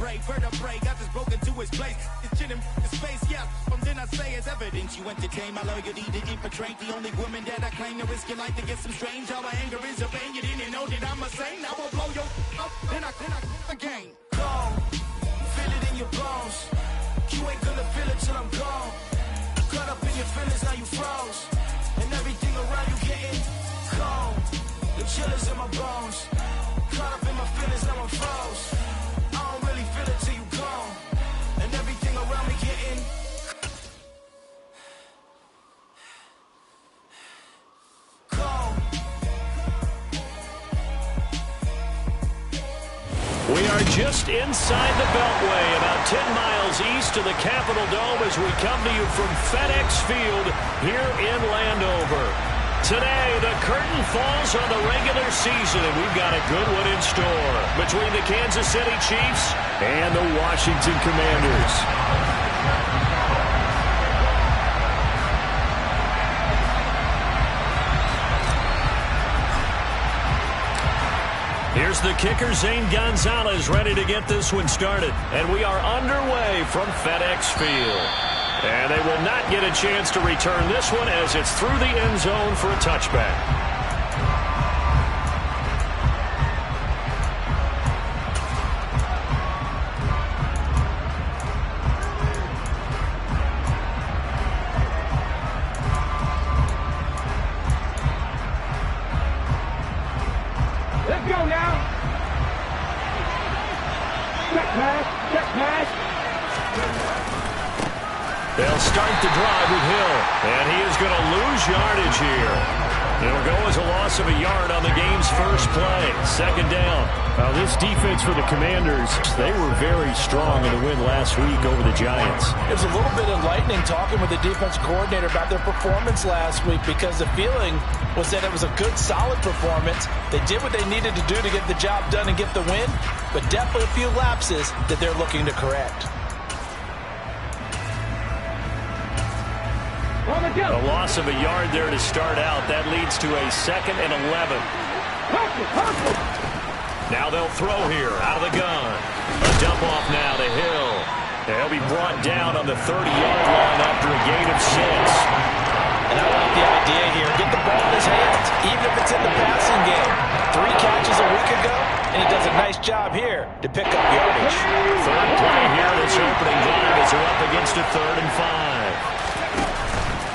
vertebrae, got this broken to his place. It's chin in his face, yeah. From then I say it's evidence you entertain my loyalty to infiltrate the only woman that I claim to risk your life to get some strange. All my anger is a pain. You didn't know that I'm a saint. I will blow your up, then I again. Gone, feel it in your bones. You ain't gonna feel it till I'm gone. Caught up in your feelings, now you froze. And everything around you getting cold. The chillers in my bones. Caught up in my feelings, now I'm froze. I don't really feel it till you gone. And everything around me getting cold. We are just inside the Beltway, about 10 miles east of the Capitol Dome as we come to you from FedEx Field here in Landover. Today, the curtain falls on the regular season, and we've got a good one in store between the Kansas City Chiefs and the Washington Commanders. Here's the kicker, Zane Gonzalez, ready to get this one started. And we are underway from FedEx Field. And they will not get a chance to return this one as it's through the end zone for a touchback. Let's go now. Check pass. Check pass. They'll start the drive with Hill, and he is going to lose yardage here. It'll go as a loss of a yard on the game's first play. Second down. Now this defense for the Commanders, they were very strong in the win last week over the Giants. It was a little bit enlightening talking with the defense coordinator about their performance last week because the feeling was that it was a good, solid performance. They did what they needed to do to get the job done and get the win, but definitely a few lapses that they're looking to correct. A loss of a yard there to start out. That leads to a 2nd and 11. Now they'll throw here out of the gun. A dump off now to Hill. They'll be brought down on the 30-yard line after a gain of 6. And I like the idea here. Get the ball in his hands, even if it's in the passing game. 3 catches a week ago, and he does a nice job here to pick up yardage. Third play here, this opening drive as they're up against a 3rd and 5.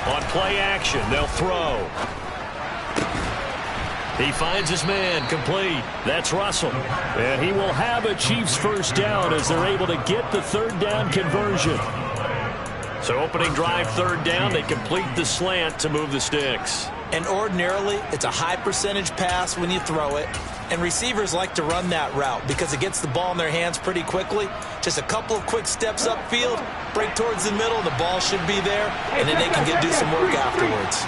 On play action, they'll throw. He finds his man, complete. That's Russell. And he will have a Chiefs first down as they're able to get the 3rd down conversion. So opening drive, 3rd down, they complete the slant to move the sticks. And ordinarily, it's a high percentage pass when you throw it. And receivers like to run that route because it gets the ball in their hands pretty quickly. Just a couple of quick steps upfield, break towards the middle, the ball should be there, and then they can do some work afterwards.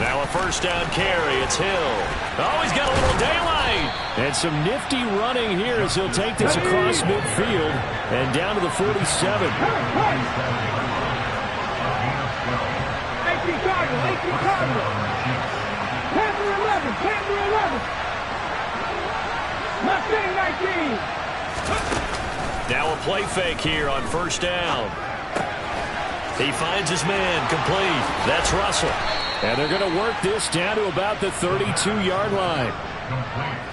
Now a first down carry, it's Hill. Oh, he's got a little daylight. And some nifty running here as he'll take this across midfield and down to the 47. Now a play fake here on first down. He finds his man, complete. That's Russell. And they're going to work this down to about the 32-yard line.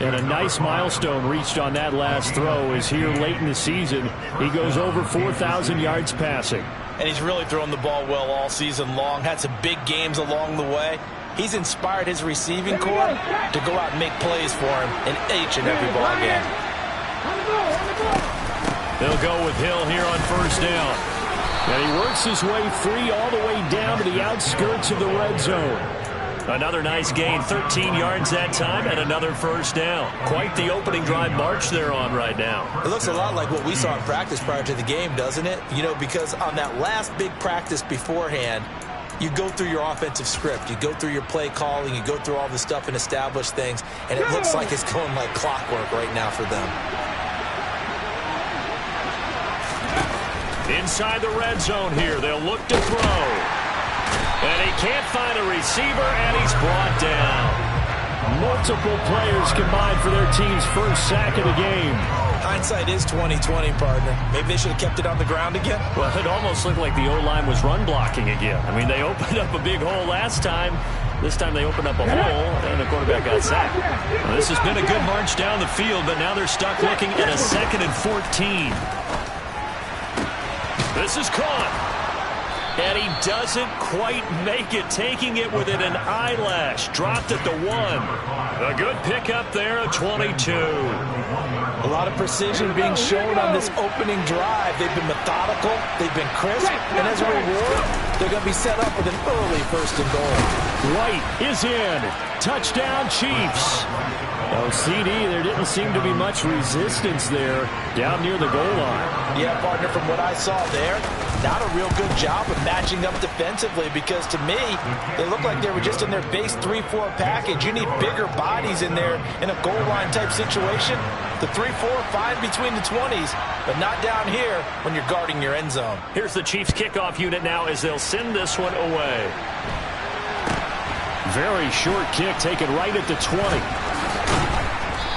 And a nice milestone reached on that last throw is here late in the season. He goes over 4,000 yards passing. And he's really thrown the ball well all season long. Had some big games along the way. He's inspired his receiving corps to go out and make plays for him in each and every ball game. They'll go with Hill here on first down. And he works his way free all the way down to the outskirts of the red zone. Another nice gain, 13 yards that time, and another first down. Quite the opening drive march they're on right now. It looks a lot like what we saw in practice prior to the game, doesn't it? You know, because on that last big practice beforehand, you go through your offensive script. You go through your play calling. You go through all the stuff and establish things. And it looks like it's going like clockwork right now for them. Inside the red zone here, they'll look to throw. And he can't find a receiver, and he's brought down. Multiple players combined for their team's first sack of the game. hindsight is 20/20, partner. Maybe they should have kept it on the ground again. Well, it almost looked like the O-line was run blocking again. I mean, they opened up a big hole last time. This time they opened up a hole, and the quarterback got sacked. Well, this has been a good march down the field, but now they're stuck looking at a 2nd and 14. This is caught. And he doesn't quite make it, taking it within an eyelash. Dropped at the 1. A good pickup there at 22. A lot of precision being shown on this opening drive. They've been methodical, they've been crisp, and as a reward, they're going to be set up with an early 1st and goal. White is in. Touchdown, Chiefs. Oh, CD, there didn't seem to be much resistance there down near the goal line. Yeah, partner, from what I saw there, not a real good job of matching up defensively, because to me, they look like they were just in their base 3-4 package. You need bigger bodies in there in a goal line type situation. The 3-4, fine between the 20s, but not down here when you're guarding your end zone. Here's the Chiefs kickoff unit now as they'll send this one away. Very short kick taken right at the 20.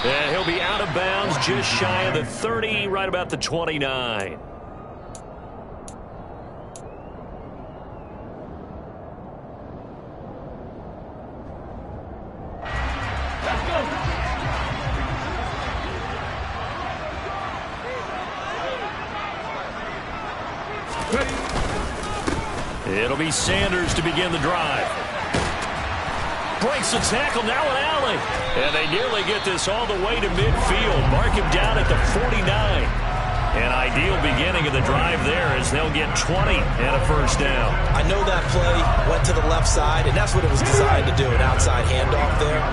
And he'll be out of bounds just shy of the 30, right about the 29. It'll be Sanders to begin the drive. Breaks the tackle, now an alley. And they nearly get this all the way to midfield. Mark him down at the 49. An ideal beginning of the drive there as they'll get 20 and a 1st down. I know that play went to the left side, and that's what it was designed to do, an outside handoff there.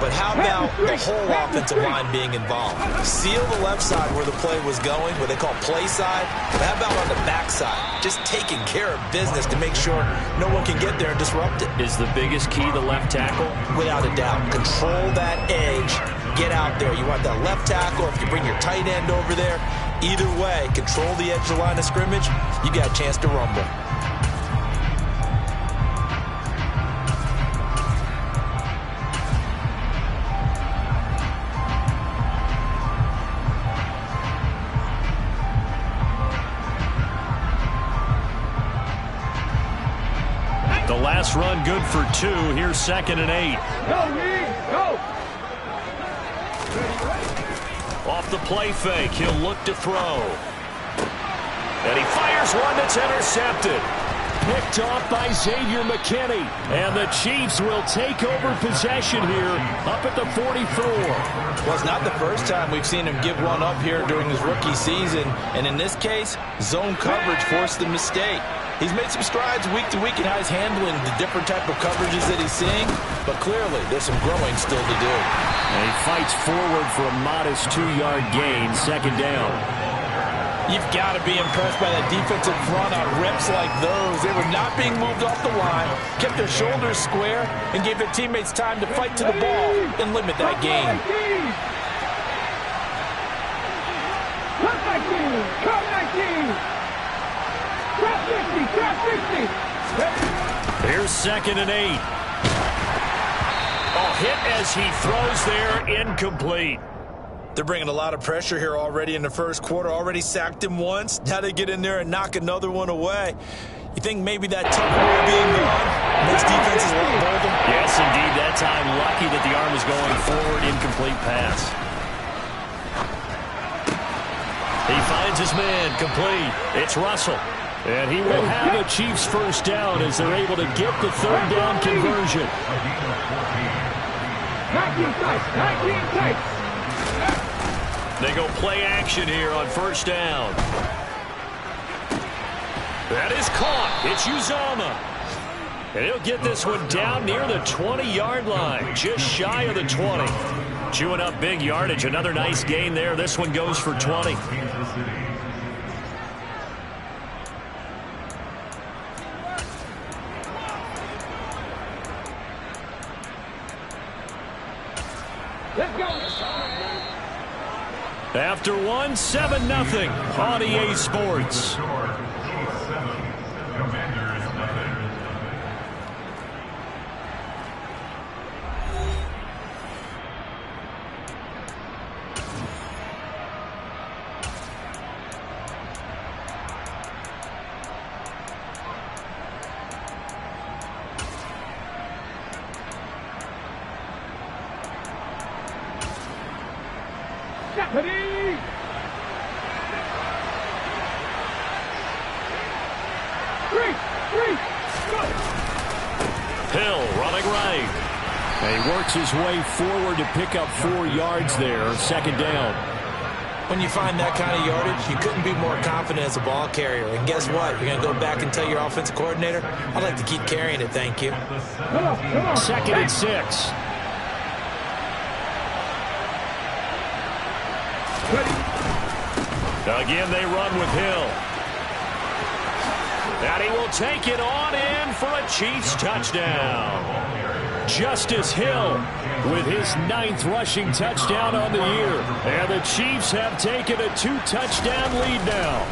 But how about the whole offensive line being involved? Seal the left side where the play was going, what they call play side. But how about on the back side? Just taking care of business to make sure no one can get there and disrupt it. Is the biggest key the left tackle? Without a doubt. Control that edge. Get out there. You want that left tackle, if you bring your tight end over there. Either way, control the edge of the line of scrimmage. You got a chance to rumble. The last run good for 2. Here's 2nd and 8. Go, Reed, go! Off the play fake, he'll look to throw. And he fires one that's intercepted. Picked off by Xavier McKinney. And the Chiefs will take over possession here up at the 44. Well, it's not the first time we've seen him give one up here during his rookie season. And in this case, zone coverage forced the mistake. He's made some strides week to week in how he's handling the different type of coverages that he's seeing. But clearly, there's some growing still to do. And he fights forward for a modest 2-yard gain, 2nd down. You've got to be impressed by that defensive front on rips like those. They were not being moved off the line, kept their shoulders square, and gave their teammates time to fight to the ball and limit that gain. Come 19! Come 19! Drop 50! Drop 50! Here's 2nd and 8. Oh, hit as he throws there, incomplete. They're bringing a lot of pressure here already in the first quarter. Already sacked him once. Now they get in there and knock another one away. You think maybe that Tucker being gone makes defenses a lot bolder? Yes, indeed. That time, lucky that the arm was going forward. Incomplete pass. He finds his man. Complete. It's Russell. And he will have a Chiefs 1st down as they're able to get the 3rd down conversion. 19 tights! 19 tights! They go play action here on 1st down. That is caught. It's Uzama. And he'll get this one down near the 20-yard line, just shy of the 20. Chewing up big yardage. Another nice gain there. This one goes for 20. Let's go! After one, 7-0 on EA Sports. And he works his way forward to pick up 4 yards there, second down. When you find that kind of yardage, you couldn't be more confident as a ball carrier. And guess what? You're going to go back and tell your offensive coordinator, I'd like to keep carrying it, thank you. Second and 6. Again, they run with Hill. And he will take it on in for a Chiefs touchdown. Justice Hill with his 9th rushing touchdown on the year. And the Chiefs have taken a 2-touchdown lead now.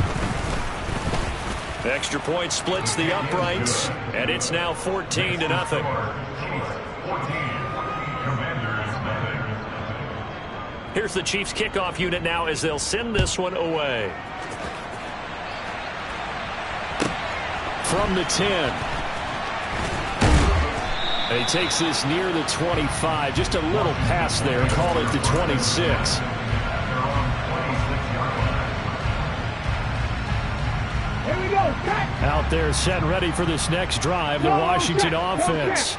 Extra point splits the uprights, and it's now 14-0. Here's the Chiefs kickoff unit now as they'll send this one away. From the 10. He takes this near the 25. Just a little pass there. Call it the 26. Here we go. Cut. Out there set ready for this next drive, the Washington offense.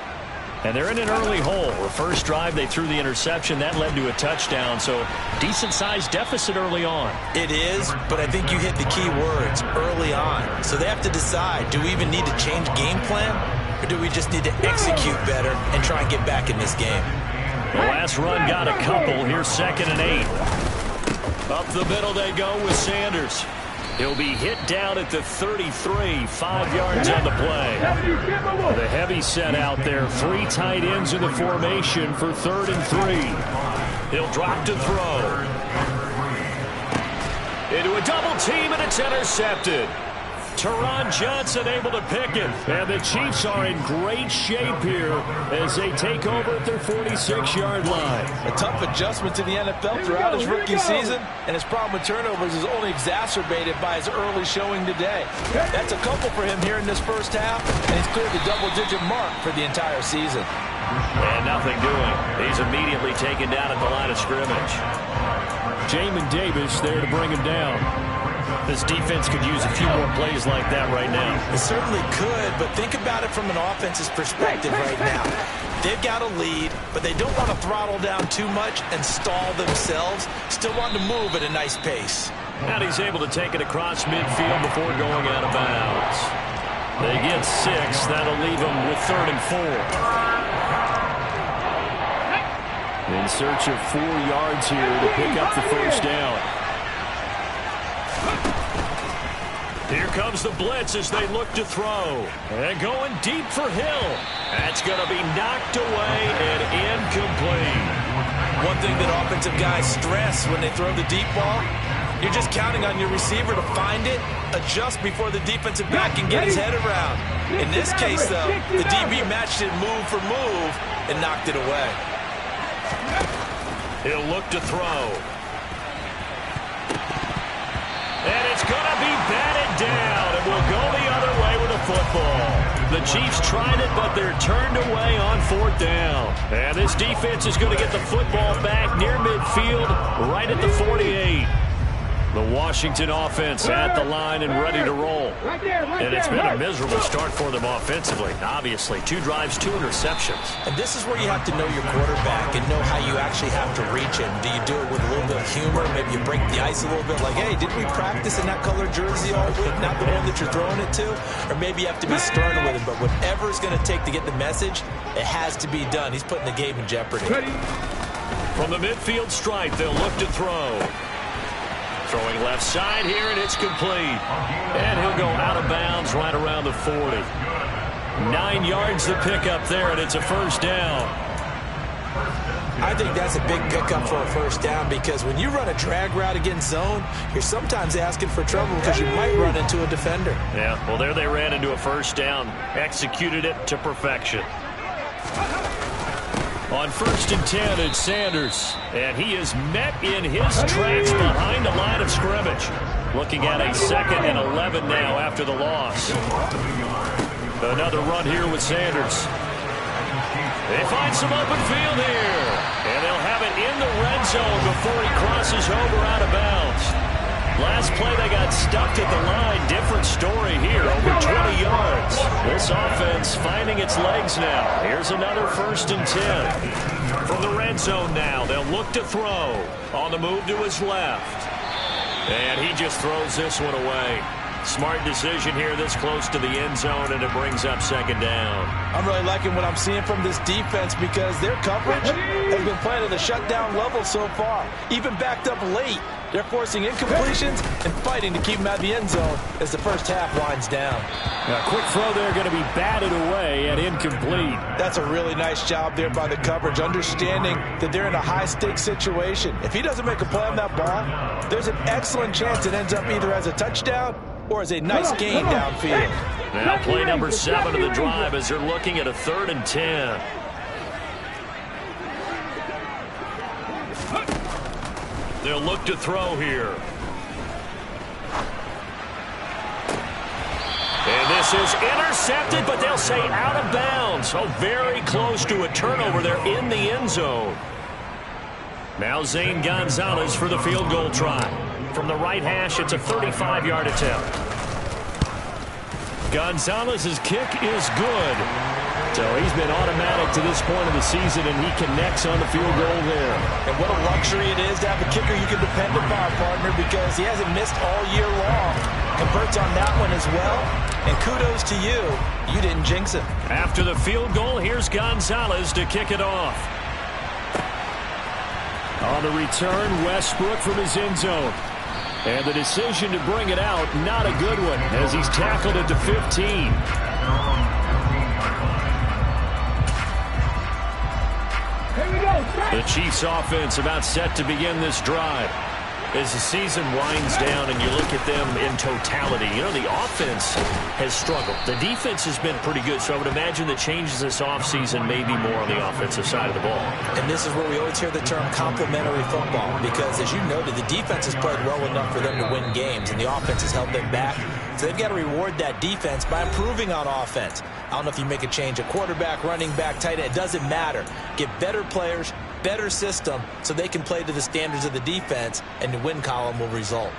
And they're in an early hole. The first drive, they threw the interception. That led to a touchdown, so decent-sized deficit early on. It is, but I think you hit the key words, early on. So they have to decide, do we even need to change game plan, or do we just need to execute better and try and get back in this game? The last run got a couple. Here's 2nd and 8. Up the middle they go with Sanders. He'll be hit down at the 33, 5 yards on the play. The heavy set out there, 3 tight ends in the formation for 3rd and 3. He'll drop to throw. Into a double team, and it's intercepted. Teron Johnson able to pick it. And the Chiefs are in great shape here as they take over at their 46-yard line. A tough adjustment to the NFL throughout his rookie season, and his problem with turnovers is only exacerbated by his early showing today. That's a couple for him here in this first half, and he's cleared the double-digit mark for the entire season. And nothing doing. He's immediately taken down at the line of scrimmage. Jamin Davis there to bring him down. This defense could use a few more plays like that right now. It certainly could, but think about it from an offense's perspective right now. They've got a lead, but they don't want to throttle down too much and stall themselves. Still want to move at a nice pace. And he's able to take it across midfield before going out of bounds. They get 6. That'll leave them with 3rd and 4. In search of 4 yards here to pick up the first down. Here comes the blitz as they look to throw. And going deep for Hill. That's going to be knocked away and incomplete. One thing that offensive guys stress when they throw the deep ball, you're just counting on your receiver to find it, adjust before the defensive back can get his head around. In this case, though, the DB matched it move for move and knocked it away. He'll look to throw. And it's going to be batted down, and we'll go the other way with the football. The Chiefs tried it, but they're turned away on 4th down. And this defense is going to get the football back near midfield, right at the 48. The Washington offense at the line and ready to roll. And it's been a miserable start for them offensively. Obviously, 2 drives, 2 interceptions. And this is where you have to know your quarterback and know how you actually have to reach him. Do you do it with a little bit of humor? Maybe you break the ice a little bit like, hey, didn't we practice in that colored jersey all week, not the one that you're throwing it to? Or maybe you have to be stern with him. But whatever it's going to take to get the message, it has to be done. He's putting the game in jeopardy. From the midfield stripe, they'll look to throw. Throwing left side here, and it's complete. And he'll go out of bounds right around the 40. 9 yards to pick up there, and it's a first down. I think that's a big pickup for a first down because when you run a drag route against zone, you're sometimes asking for trouble because you might run into a defender. Yeah, well, there they ran into a first down. Executed it to perfection. On 1st and 10, it's Sanders. And he is met in his tracks behind the line of scrimmage. Looking at a 2nd and 11 now after the loss. Another run here with Sanders. They find some open field here. And they'll have it in the red zone before he crosses over out of bounds. Last play, they got stuck at the line. Different story here, over 20 yards. This offense finding its legs now. Here's another 1st and 10. From the red zone now, they'll look to throw. On the move to his left. And he just throws this one away. Smart decision here this close to the end zone, and it brings up 2nd down. I'm really liking what I'm seeing from this defense because their coverage has been playing at a shutdown level so far. Even backed up late, they're forcing incompletions and fighting to keep them out of the end zone as the first half winds down. A quick throw there going to be batted away and incomplete. That's a really nice job there by the coverage, understanding that they're in a high-stakes situation. If he doesn't make a play on that ball, there's an excellent chance it ends up either as a touchdown or as a nice gain downfield. Now play number 7 of the drive as they're looking at a 3rd and 10. They'll look to throw here. And this is intercepted, but they'll say out of bounds. Oh, very close to a turnover there in the end zone. Now Zane Gonzalez for the field goal try. From the right hash, it's a 35-yard attempt. Gonzalez's kick is good. So he's been automatic to this point of the season, and he connects on the field goal there. And what a luxury it is to have a kicker you can depend upon, partner, because he hasn't missed all year long. Converts on that one as well. And kudos to you. You didn't jinx it. After the field goal, here's Gonzalez to kick it off. On the return, Westbrook from his end zone. And the decision to bring it out, not a good one, as he's tackled at the 15. The Chiefs offense about set to begin this drive. As the season winds down and you look at them in totality, you know, the offense has struggled. The defense has been pretty good, so I would imagine the changes this offseason may be more on the offensive side of the ball. And this is where we always hear the term complementary football, because as you noted, the defense has played well enough for them to win games, and the offense has held them back. So they've got to reward that defense by improving on offense. I don't know if you make a change at quarterback, running back, tight end. It doesn't matter. Get better players, better system, so they can play to the standards of the defense, and the win column will result.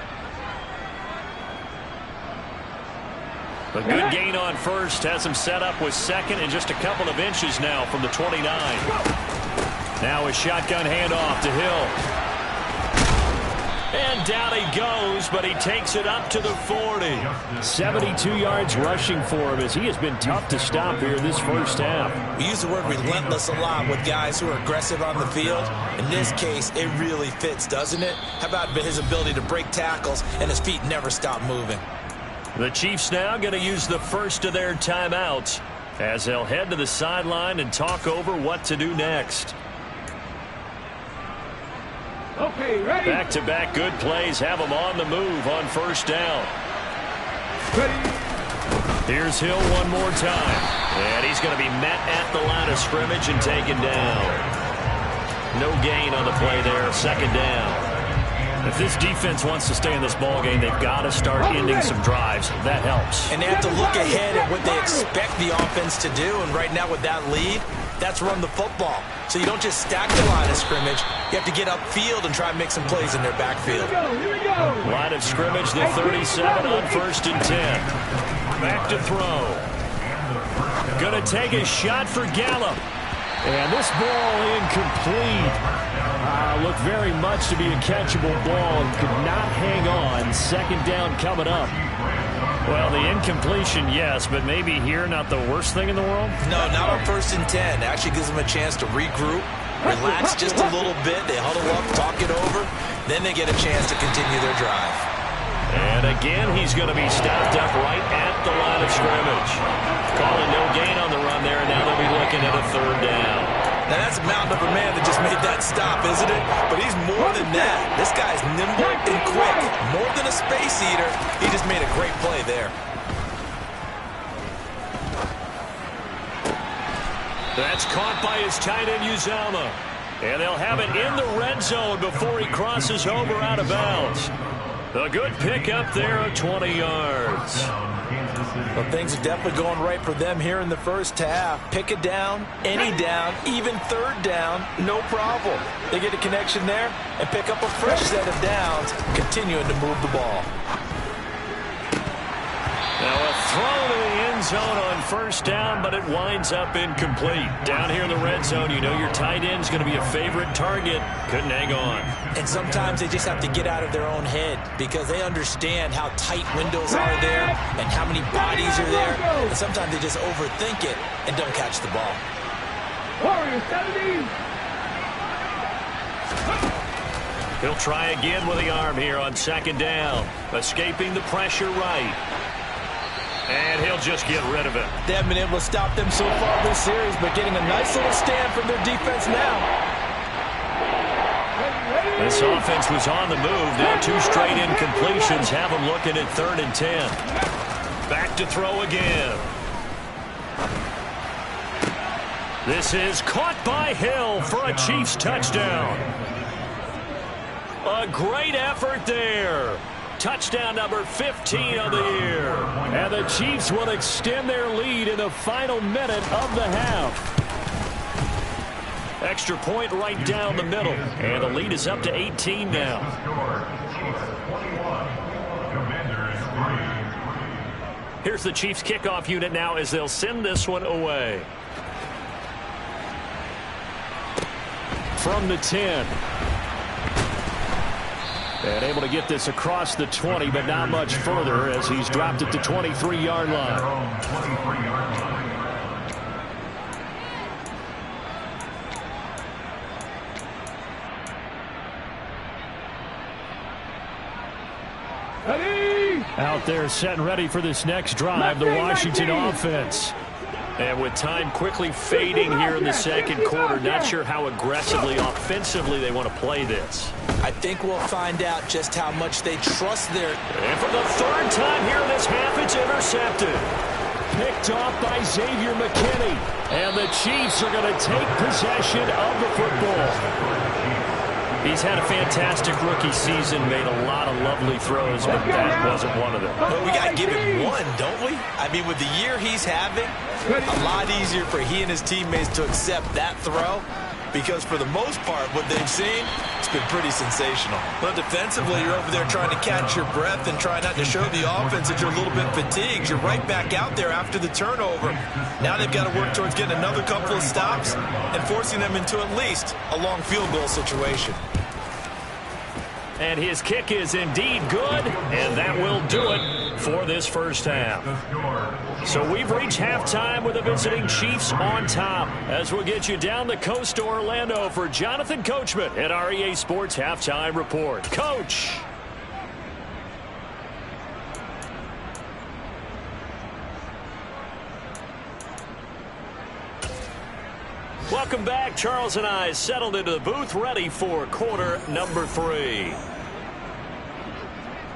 A good gain on first has him set up with 2nd and just a couple of inches now from the 29. Now a shotgun handoff to Hill. And down he goes, but he takes it up to the 40. 72 yards rushing for him as he has been tough to stop here this first half. We use the word relentless a lot with guys who are aggressive on the field. In this case, it really fits, doesn't it? How about his ability to break tackles and his feet never stop moving? The Chiefs now going to use the first of their timeouts as they'll head to the sideline and talk over what to do next. Okay, ready? Back-to-back good plays have them on the move on first down. Ready? Here's Hill one more time. And he's going to be met at the line of scrimmage and taken down. No gain on the play there, 2nd down. If this defense wants to stay in this ballgame, they've got to start ending some drives. That helps. And they have to look ahead at what they expect the offense to do. And right now with that lead, that's run the football. So you don't just stack the line of scrimmage. You have to get upfield and try and make some plays in their backfield. Here we go. Line of scrimmage, the 37 on 1st and 10. Back to throw. Going to take a shot for Gallup. And this ball incomplete. Looked very much to be a catchable ball and could not hang on. 2nd down coming up. Well, the incompletion, yes, but maybe here not the worst thing in the world? No, not on 1st and 10. It actually gives them a chance to regroup, relax just a little bit. They huddle up, talk it over. Then they get a chance to continue their drive. And again, he's going to be stopped up right at the line of scrimmage. Calling no gain on the run there, and now they'll be looking at a 3rd down. Now, that's a mountain of a man that just made that stop, isn't it? But he's more than that. This guy's nimble and quick. More than a space eater. He just made a great play there. That's caught by his tight end, Uzama. And they'll have it in the red zone before he crosses over out of bounds. A good pickup there of 20 yards. Well, things are definitely going right for them here in the first half. Pick it down, any down, even 3rd down, no problem. They get a connection there and pick up a fresh set of downs, continuing to move the ball. Now a throw to the end end zone on first down, but it winds up incomplete. Down here in the red zone, you know your tight end's going to be a favorite target. Couldn't hang on. And sometimes they just have to get out of their own head because they understand how tight windows are there and how many bodies are there. And sometimes they just overthink it and don't catch the ball. Warrior 70. He'll try again with the arm here on second down. Escaping the pressure right. And he'll just get rid of it. They haven't been able to stop them so far this series, but getting a nice little stand from their defense now. This offense was on the move. Now 2 straight incompletions have them looking at 3rd and 10. Back to throw again. This is caught by Hill for a Chiefs touchdown. A great effort there. Touchdown number 15 of the year. And the Chiefs will extend their lead in the final minute of the half. Extra point right down the middle. And the lead is up to 18 now. Here's the Chiefs kickoff unit now as they'll send this one away. From the 10. And able to get this across the 20, but not much further as he's dropped it to 23-yard line. Out there set and ready for this next drive, the Washington offense. And with time quickly fading here in the second quarter, not sure how aggressively, offensively they want to play this. I think we'll find out just how much they trust their... And for the 3rd time here in this half, it's intercepted. Picked off by Xavier McKinney. And the Chiefs are going to take possession of the football. He's had a fantastic rookie season, made a lot of lovely throws, but that wasn't one of them. Well, we got to give him one, don't we? I mean, with the year he's having, a lot easier for he and his teammates to accept that throw because for the most part, what they've seen, it's been pretty sensational. But defensively, you're over there trying to catch your breath and try not to show the offense that you're a little bit fatigued. You're right back out there after the turnover. Now they've got to work towards getting another couple of stops and forcing them into at least a long field goal situation. And his kick is indeed good, and that will do it for this first half. So we've reached halftime with the visiting Chiefs on top. As we'll get you down the coast to Orlando for Jonathan Coachman at our EA Sports Halftime Report. Coach! Welcome back. Charles and I settled into the booth, ready for quarter number 3.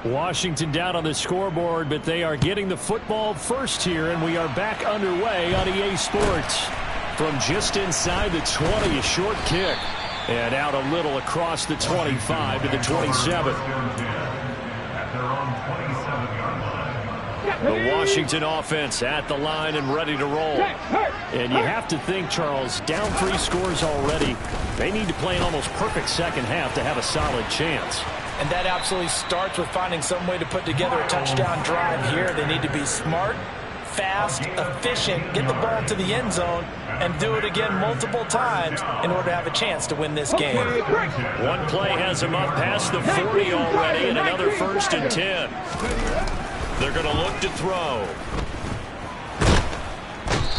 Washington down on the scoreboard, but they are getting the football first here, and we are back underway on EA Sports. From just inside the 20, a short kick. And out a little across the 25 to the 27. The Washington offense at the line and ready to roll. And you have to think, Charles, down 3 scores already. They need to play an almost perfect second half to have a solid chance. And that absolutely starts with finding some way to put together a touchdown drive here. They need to be smart, fast, efficient, get the ball to the end zone, and do it again multiple times in order to have a chance to win this game. One play has them up past the 40 already, and another 1st and 10. They're going to look to throw.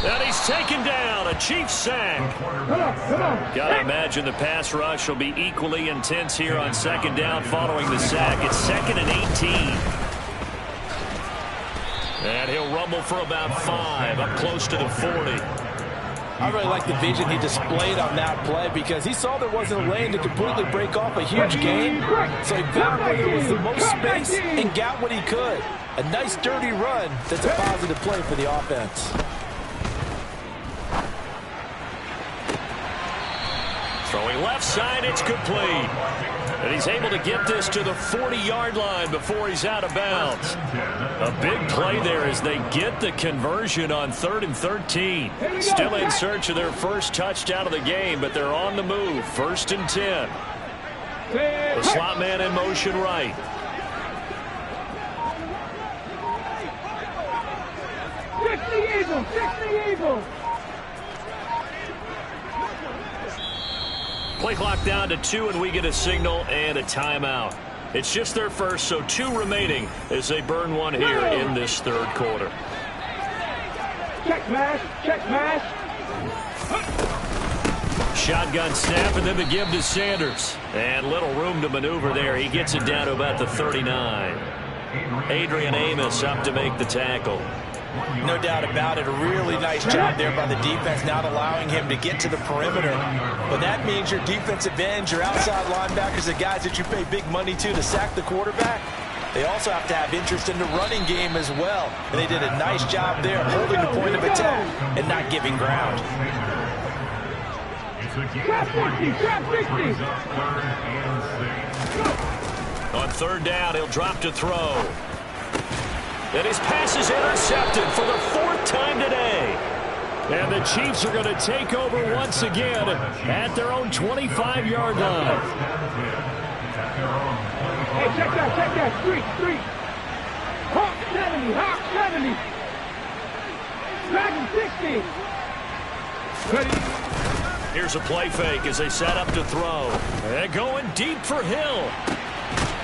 And he's taken down, a Chiefs sack. Got to imagine the pass rush will be equally intense here on second down following the sack. It's 2nd and 18. And he'll rumble for about 5, up close to the 40. I really like the vision he displayed on that play because he saw there wasn't a lane to completely break off a huge gain. So he found where there was the most space and got what he could. A nice, dirty run that's a positive play for the offense. Throwing left side, it's complete. And he's able to get this to the 40-yard line before he's out of bounds. A big play there as they get the conversion on 3rd and 13. Still in search of their first touchdown of the game, but they're on the move. 1st and 10. The slot man in motion right. Play clock down to 2, and we get a signal and a timeout. It's just their first, so 2 remaining as they burn one here in this third quarter. Check mash, check mash. Shotgun snap, and then the give to Sanders. And little room to maneuver there. He gets it down to about the 39. Adrian Amos up to make the tackle. No doubt about it. A really nice job there by the defense, not allowing him to get to the perimeter. But that means your defensive ends, your outside linebackers, the guys that you pay big money to sack the quarterback, they also have to have interest in the running game as well. And they did a nice job there holding the point of attack and not giving ground. Trap 50, trap 50. On third down, he'll drop to throw. And his pass is intercepted for the 4th time today. And the Chiefs are going to take over once again at their own 25-yard line. Hey, check that. Street. Hawk 70, Hawk 70. Dragon 60. Ready. Here's a play fake as they set up to throw. They're going deep for Hill.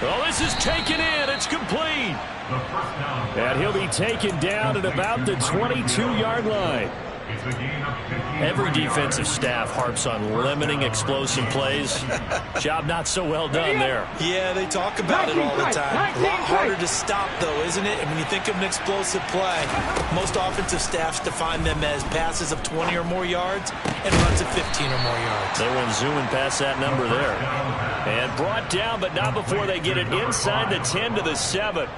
Well, this is taken in. It's complete. And he'll be taken down at about the 22-yard line. Every defensive staff harps on limiting explosive plays. Job not so well done there. Yeah, they talk about it all the time. A lot harder to stop, though, isn't it? And when you think of an explosive play, most offensive staffs define them as passes of 20 or more yards and runs of 15 or more yards. They went zooming past that number there. And brought down, but not before they get it inside the 10 to the 7.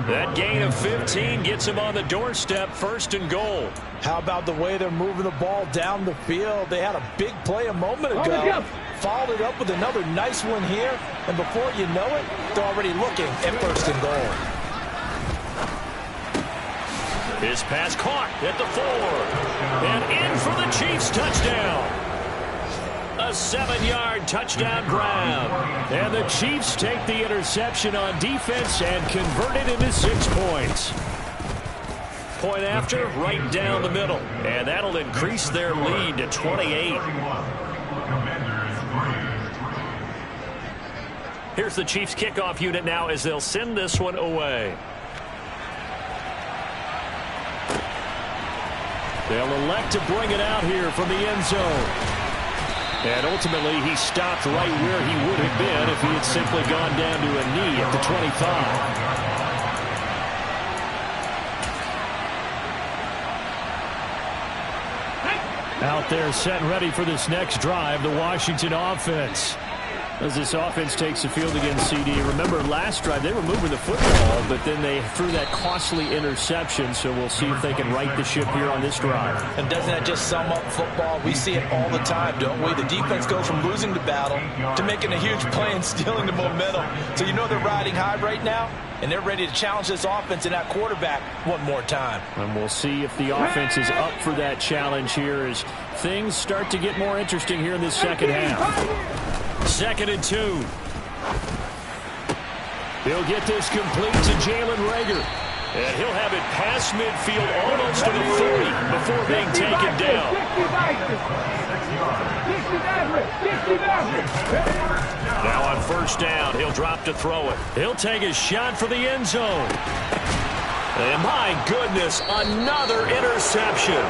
That gain of 15 gets them on the doorstep, 1st and goal. How about the way they're moving the ball down the field? They had a big play a moment ago. Followed it up with another nice one here. And before you know it, they're already looking at 1st and goal. His pass caught at the 4. And in for the Chiefs touchdown. A 7-yard touchdown grab. And the Chiefs take the interception on defense and convert it into 6 points. Point after, right down the middle. And that'll increase their lead to 28. Here's the Chiefs kickoff unit now as they'll send this one away. They'll elect to bring it out here from the end zone. And ultimately, he stopped right where he would have been if he had simply gone down to a knee at the 25. Out there set and ready for this next drive, the Washington offense. As this offense takes the field against CD. Remember, last drive, they were moving the football, but then they threw that costly interception, so we'll see if they can right the ship here on this drive. And doesn't that just sum up football? We see it all the time, don't we? The defense goes from losing the battle to making a huge play and stealing the momentum. So you know they're riding high right now, and they're ready to challenge this offense and that quarterback one more time. And we'll see if the offense is up for that challenge here as things start to get more interesting here in this second half. 2nd and 2. He'll get this complete to Jalen Reagor. And he'll have it past midfield almost to the 40 before being taken down. Now on 1st down, he'll drop to throw it. He'll take a shot for the end zone. And my goodness, another interception.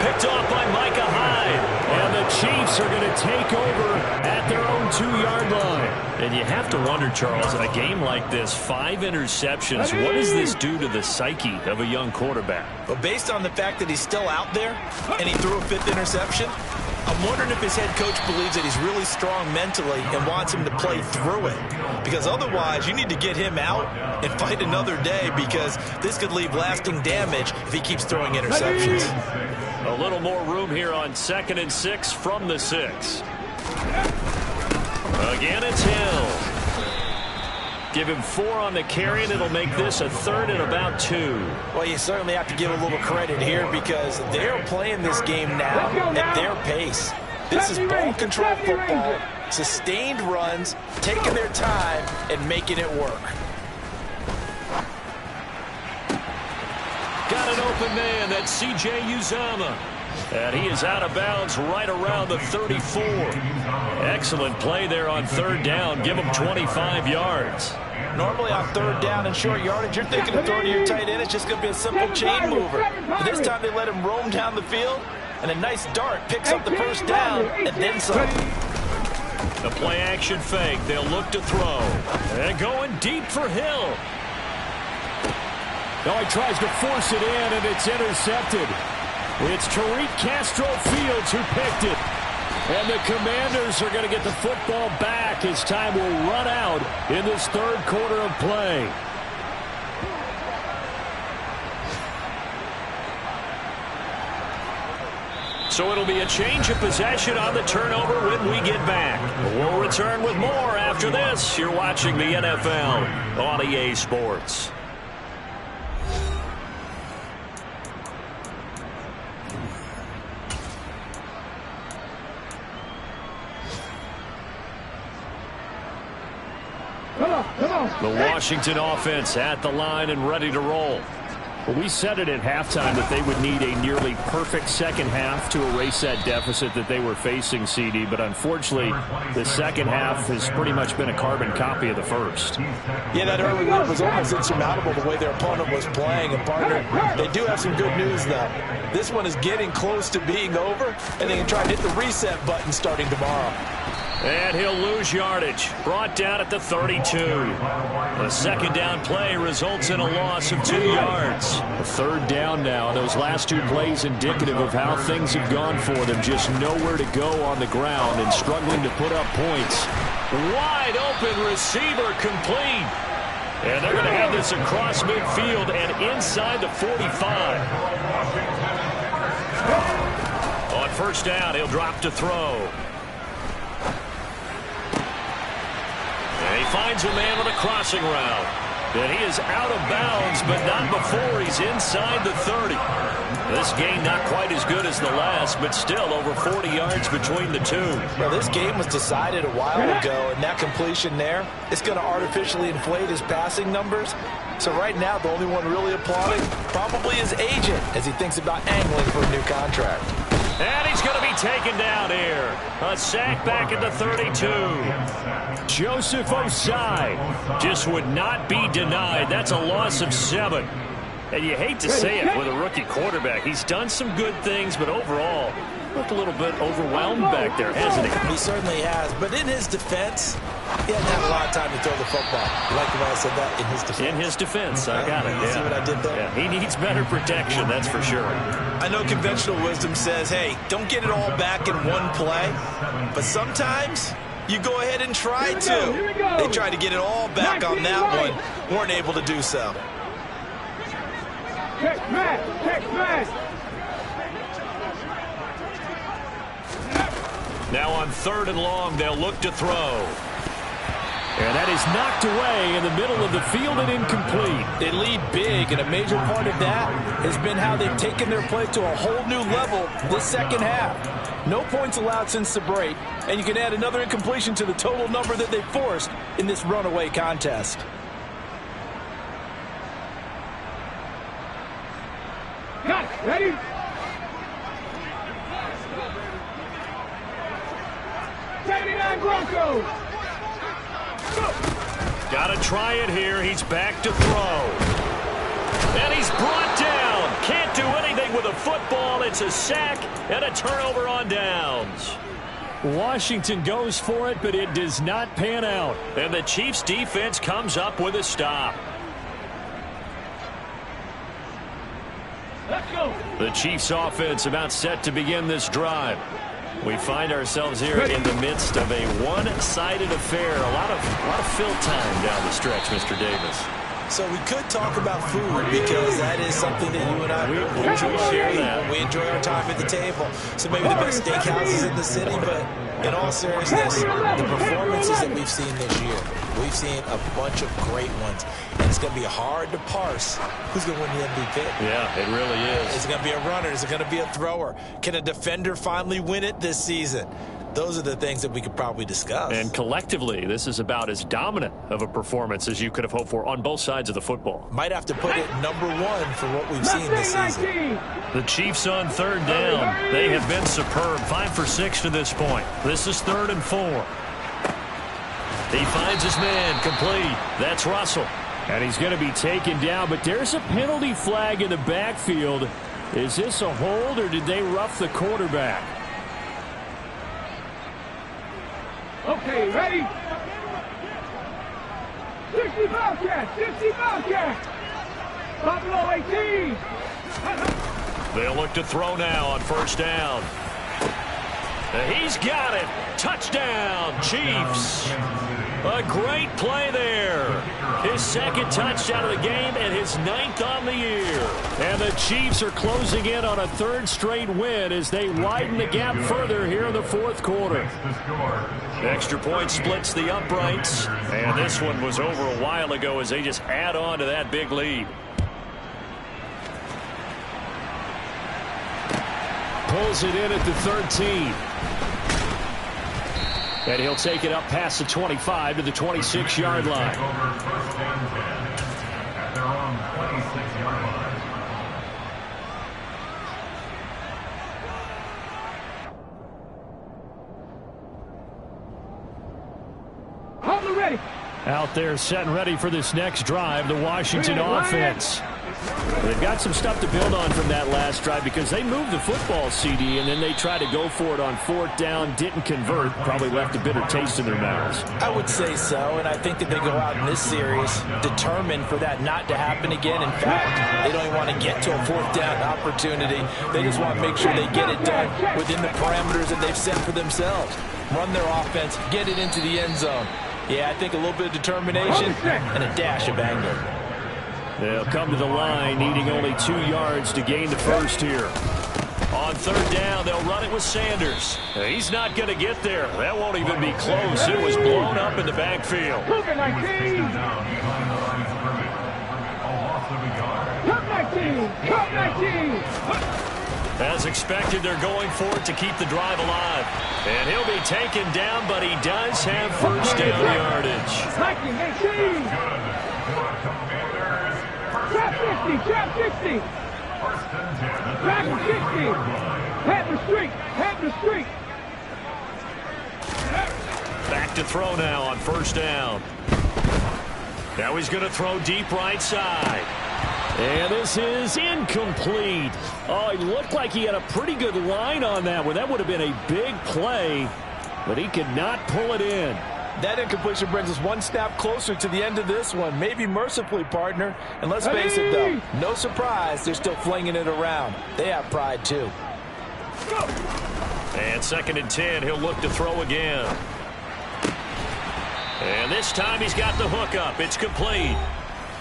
Picked off by Micah Hyde. And the Chiefs are going to take over at their own 2-yard line. And you have to wonder, Charles, in a game like this, 5 interceptions, what does this do to the psyche of a young quarterback? But based on the fact that he's still out there and he threw a 5th interception, I'm wondering if his head coach believes that he's really strong mentally and wants him to play through it. Because otherwise, you need to get him out and fight another day because this could leave lasting damage if he keeps throwing interceptions. A little more room here on 2nd and 6 from the 6. Again, it's Hill. Give him 4 on the carry, and it'll make this a 3rd and about 2. Well, you certainly have to give a little credit here because they're playing this game now at their pace. This is ball control football, sustained runs, taking their time, and making it work. got an open man. That's C.J. Uzama. And he is out of bounds right around the 34. Excellent play there on third down. Give him 25 yards. Normally on third down and short yardage, you're thinking of throwing to your tight end. It's just going to be a simple chain mover. But this time they let him roam down the field, and a nice dart picks up the first down, and then some. The play action fake. They'll look to throw. And going deep for Hill. Now he tries to force it in, and it's intercepted. It's Tariq Castro-Fields who picked it. And the Commanders are going to get the football back as time will run out in this third quarter of play. So it'll be a change of possession on the turnover when we get back. We'll return with more after this. You're watching the NFL on EA Sports. The Washington offense at the line and ready to roll. Well, we said it at halftime that they would need a nearly perfect second half to erase that deficit that they were facing, CD. But unfortunately, the second half has pretty much been a carbon copy of the first. Yeah, that early lead was almost insurmountable the way their opponent was playing. And, partner, they do have some good news, though. This one is getting close to being over, and they can try to hit the reset button starting tomorrow. And he'll lose yardage. Brought down at the 32. The second down play results in a loss of 2 yards. A third down now. Those last two plays indicative of how things have gone for them. Just nowhere to go on the ground and struggling to put up points. Wide open receiver complete. And they're going to have this across midfield and inside the 45. On first down, he'll drop to throw. And he finds a man with a crossing route. And he is out of bounds, but not before he's inside the 30. This game not quite as good as the last, but still over 40 yards between the two. Well, this game was decided a while ago, and that completion there, it's going to artificially inflate his passing numbers. So right now, the only one really applauding probably his agent as he thinks about angling for a new contract. And he's going to be taken down here. A sack back at the 32. Joseph Osai just would not be denied. That's a loss of 7. And you hate to say it with a rookie quarterback. He's done some good things, but overall, looked a little bit overwhelmed back there, hasn't he? He certainly has. But in his defense, he hadn't had a lot of time to throw the football. You like the way I said that? In his defense. In his defense. I got it. You see what I did there? Yeah, he needs better protection, that's for sure. I know conventional wisdom says, hey, don't get it all back in one play. But sometimes you go ahead and try to. They tried to get it all back on that one. Weren't able to do so. Check man. Now on third and long, they'll look to throw. And that is knocked away in the middle of the field and incomplete. They lead big, and a major part of that has been how they've taken their play to a whole new level this second half. No points allowed since the break, and you can add another incompletion to the total number that they forced in this runaway contest. Got it. Ready? Broncos. Got to try it here. He's back to throw. And he's brought down. Can't do anything with a football. It's a sack and a turnover on downs. Washington goes for it, but it does not pan out. And the Chiefs' defense comes up with a stop. Let's go. The Chiefs' offense about set to begin this drive. We find ourselves here in the midst of a one-sided affair. A lot of fill time down the stretch, Mr. Davis. So we could talk about food because that is something that you and I we enjoy our time at the table. So maybe the best steakhouses in the city, but in all seriousness, the performances that we've seen this year, we've seen a bunch of great ones. And it's going to be hard to parse who's going to win the MVP. Yeah, it really is. Is it going to be a runner? Is it going to be a thrower? Can a defender finally win it this season? those are the things that we could probably discuss. And collectively, this is about as dominant of a performance as you could have hoped for on both sides of the football. Might have to put it number one for what we've seen this season. The Chiefs on third down. They have been superb. 5 for 6 to this point. This is 3rd and 4. He finds his man complete. That's Russell. And he's going to be taken down, but there's a penalty flag in the backfield. Is this a hold, or did they rough the quarterback? Okay, ready? 60 Bobcats, 60 Bobcats. Buffalo 18. They'll look to throw now on first down. He's got it. Touchdown, Chiefs. A great play there. His 2nd touchdown of the game and his 9th on the year. And the Chiefs are closing in on a 3rd straight win as they widen the gap further here in the 4th quarter. Extra point splits the uprights. And this one was over a while ago as they just add on to that big lead. Pulls it in at the 13. And he'll take it up past the 25 to the 26-yard line. Hold it ready. Out there set and ready for this next drive, the Washington offense. They've got some stuff to build on from that last drive because they moved the football, CD, and then they tried to go for it on 4th down, didn't convert, probably left a bitter taste in their mouths. I would say so, and I think that they go out in this series determined for that not to happen again. In fact, they don't even want to get to a 4th down opportunity. They just want to make sure they get it done within the parameters that they've set for themselves. Run their offense, get it into the end zone. Yeah, I think a little bit of determination and a dash of anger. They'll come to the line, needing only 2 yards to gain the first here. On 3rd down, they'll run it with Sanders. He's not going to get there. That won't even be close. It was blown up in the backfield. Look at 19. Cut 19. Cut 19. As expected, they're going for it to keep the drive alive. And he'll be taken down, but he does have first down yardage. 19, 18. Trap 60, trap 60. Trap 60. Head the streak, head the streak. Back to throw now on first down. Now he's going to throw deep right side. And this is incomplete. Oh, it looked like he had a pretty good line on that one. That would have been a big play, but he could not pull it in. That incompletion brings us one snap closer to the end of this one. Maybe mercifully, partner. And let's face it, though, no surprise, they're still flinging it around. They have pride, too. And 2nd and 10, he'll look to throw again. And this time he's got the hook up. It's complete.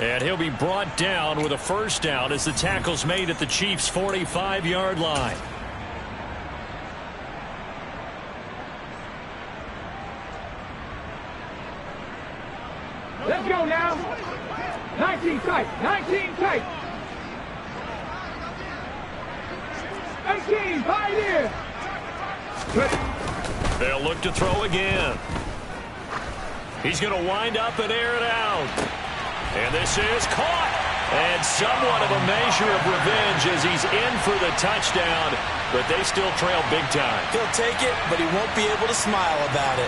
And he'll be brought down with a first down as the tackle's made at the Chiefs' 45-yard line. Let's go now. 19 tight, 19 tight. 18, Pioneer. They'll look to throw again. He's going to wind up and air it out. And this is caught. And somewhat of a measure of revenge as he's in for the touchdown. But they still trail big time. He'll take it, but he won't be able to smile about it.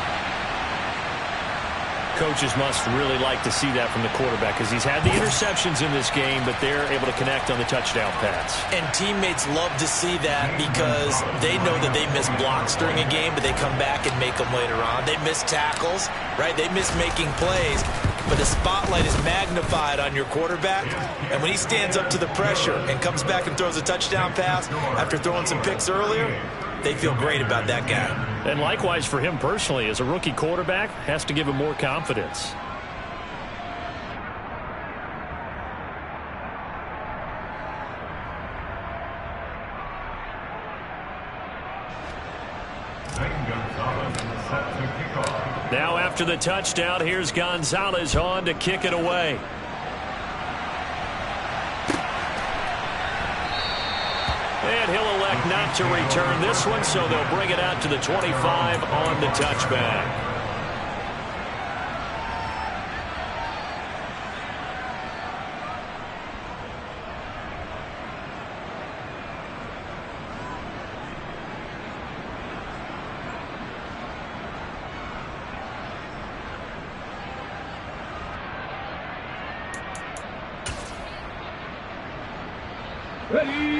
Coaches must really like to see that from the quarterback because he's had the interceptions in this game, but they're able to connect on the touchdown pass. And teammates love to see that because they know that they miss blocks during a game, but they come back and make them later on. They miss tackles, right? They miss making plays, but the spotlight is magnified on your quarterback. And when he stands up to the pressure and comes back and throws a touchdown pass after throwing some picks earlier, they feel great about that guy. And likewise for him personally, as a rookie quarterback, has to give him more confidence. Now after the touchdown, here's Gonzalez on to kick it away. And he'll elect elect not to return this one, so they'll bring it out to the 25 on the touchback.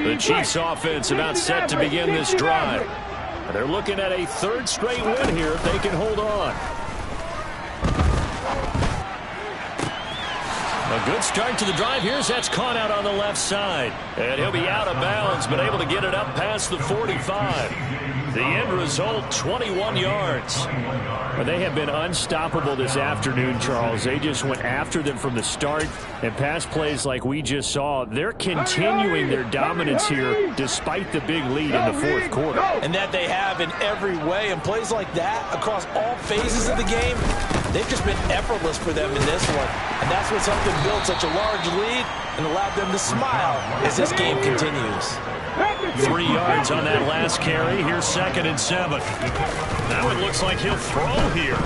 The Chiefs offense about set to begin this drive. They're looking at a third straight win here if they can hold on. A good start to the drive. Here's that's caught out on the left side. And he'll be out of bounds, but able to get it up past the 45. The end result, 21 yards. Well, they have been unstoppable this afternoon, Charles. They just went after them from the start. And pass plays like we just saw, they're continuing their dominance here despite the big lead in the fourth quarter. And that they have in every way. And plays like that across all phases of the game, they've just been effortless for them in this one. And that's what's helped them build such a large lead and allowed them to smile as this game continues. 3 yards on that last carry. Here's 2nd and 7. Now it looks like he'll throw here.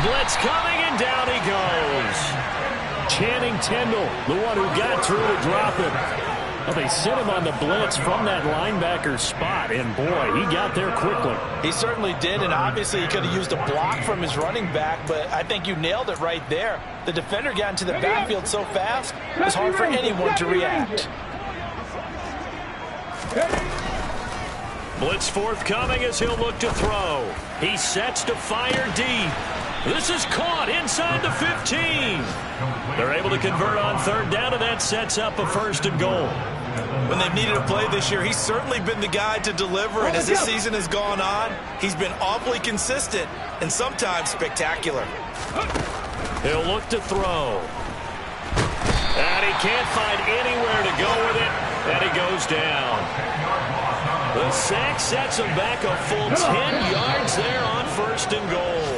Blitz coming, and down he goes. Channing Tindall, the one who got through to drop it. Well, they sent him on the blitz from that linebacker spot, and boy, he got there quickly. He certainly did, and obviously he could have used a block from his running back, but I think you nailed it right there. The defender got into the backfield so fast, it was hard for anyone to react. Blitz forthcoming as he'll look to throw. He sets to fire deep. This is caught inside the 15. They're able to convert on third down, and that sets up a 1st and goal. When they've needed a play this year, he's certainly been the guy to deliver, and as this season has gone on, he's been awfully consistent and sometimes spectacular. He'll look to throw. And he can't find anywhere to go with it, and he goes down. The sack sets him back a full 10 yards there on 1st and goal.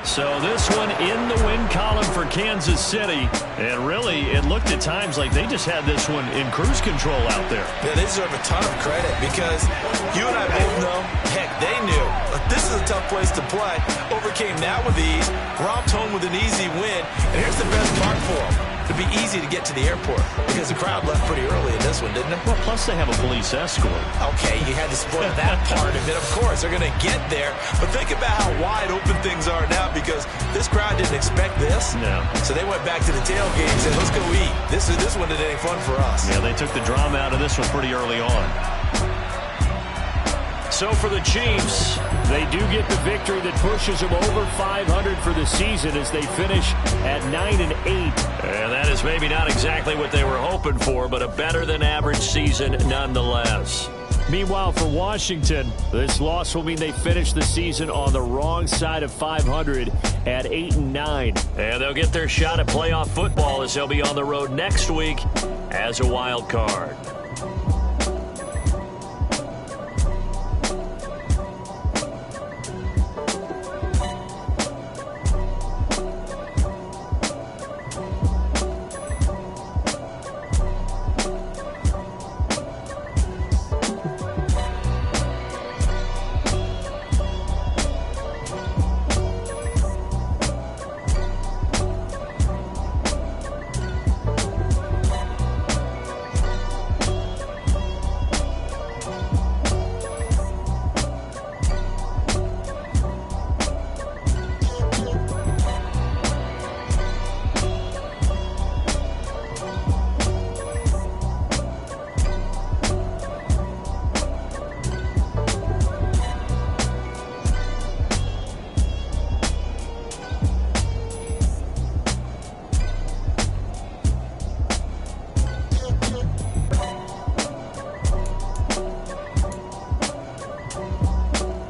So this one in the win column for Kansas City. And really, it looked at times like they just had this one in cruise control out there. Yeah, they deserve a ton of credit because you and I both know, heck, they knew. But this is a tough place to play. Overcame that with ease, romped home with an easy win. And here's the best part for them. It'd be easy to get to the airport because the crowd left pretty early in this one, didn't it? Well, plus they have a police escort. Okay, you had to spoil that part of it. Of course, they're going to get there. But think about how wide open things are now because this crowd didn't expect this. No. So they went back to the tailgate and said, let's go eat. This one isn't any fun for us. Yeah, they took the drama out of this one pretty early on. So for the Chiefs, they do get the victory that pushes them over 500 for the season as they finish at 9-8. And that is maybe not exactly what they were hoping for, but a better than average season nonetheless. Meanwhile, for Washington, this loss will mean they finish the season on the wrong side of 500 at 8-9. And they'll get their shot at playoff football as they'll be on the road next week as a wild card.